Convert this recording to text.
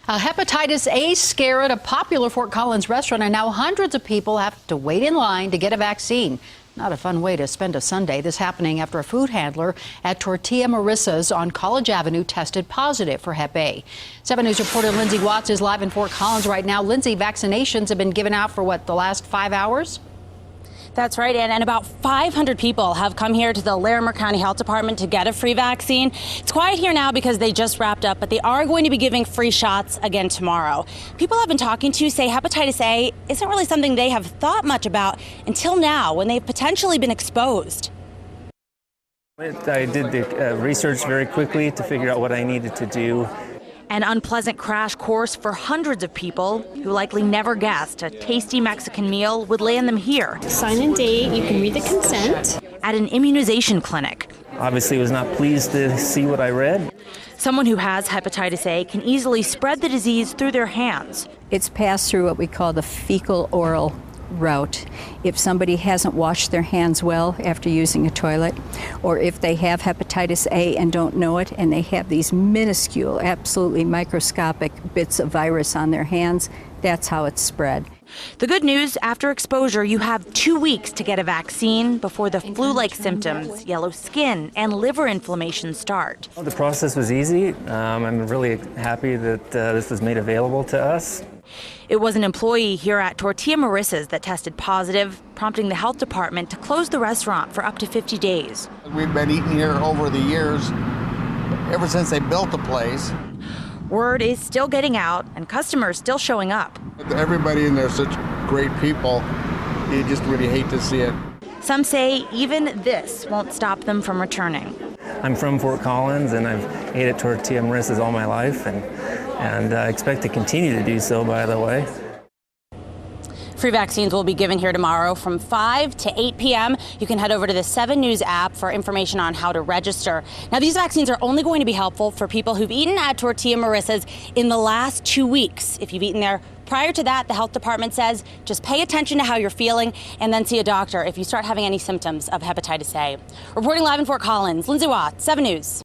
A hepatitis A scare at a popular Fort Collins restaurant, and now hundreds of people have to wait in line to get a vaccine. Not a fun way to spend a Sunday. This happening after a food handler at Tortilla Marissa's on College Avenue tested positive for Hep A. 7 News reporter Lindsay Watts is live in Fort Collins right now. Lindsay, vaccinations have been given out for what, the last 5 hours? That's right, and about 500 people have come here to the Larimer County Health Department to get a free vaccine. It's quiet here now because they just wrapped up, but they are going to be giving free shots again tomorrow. People I've been talking to say hepatitis A isn't really something they have thought much about until now, when they've potentially been exposed. I did the research very quickly to figure out what I needed to do. An unpleasant crash course for hundreds of people who likely never guessed a tasty Mexican meal would land them here. Sign in date, you can read the consent. At an immunization clinic. Obviously was not pleased to see what I read. Someone who has hepatitis A can easily spread the disease through their hands. It's passed through what we call the fecal-oral route. If somebody hasn't washed their hands well after using a toilet, or if they have hepatitis A and don't know it, and they have these minuscule, absolutely microscopic bits of virus on their hands, that's how it's spread. The good news, after exposure, you have 2 weeks to get a vaccine before the flu-like symptoms, yellow skin, and liver inflammation start. The process was easy. I'm really happy that this was made available to us. It was an employee here at Tortilla Marissa's that tested positive, prompting the health department to close the restaurant for up to 50 days. We've been eating here over the years, ever since they built the place. Word is still getting out and customers still showing up. Everybody in there is such great people. You just really hate to see it. Some say even this won't stop them from returning. I'm from Fort Collins, and I've ate at Tortilla Marissa's all my life, and I expect to continue to do so, by the way. Free vaccines will be given here tomorrow from 5 to 8 p.m. You can head over to the 7 News app for information on how to register. Now, these vaccines are only going to be helpful for people who've eaten at Tortilla Marissa's in the last 2 weeks. If you've eaten there prior to that, the health department says just pay attention to how you're feeling and then see a doctor if you start having any symptoms of hepatitis A. Reporting live in Fort Collins, Lindsay Watts, 7 News.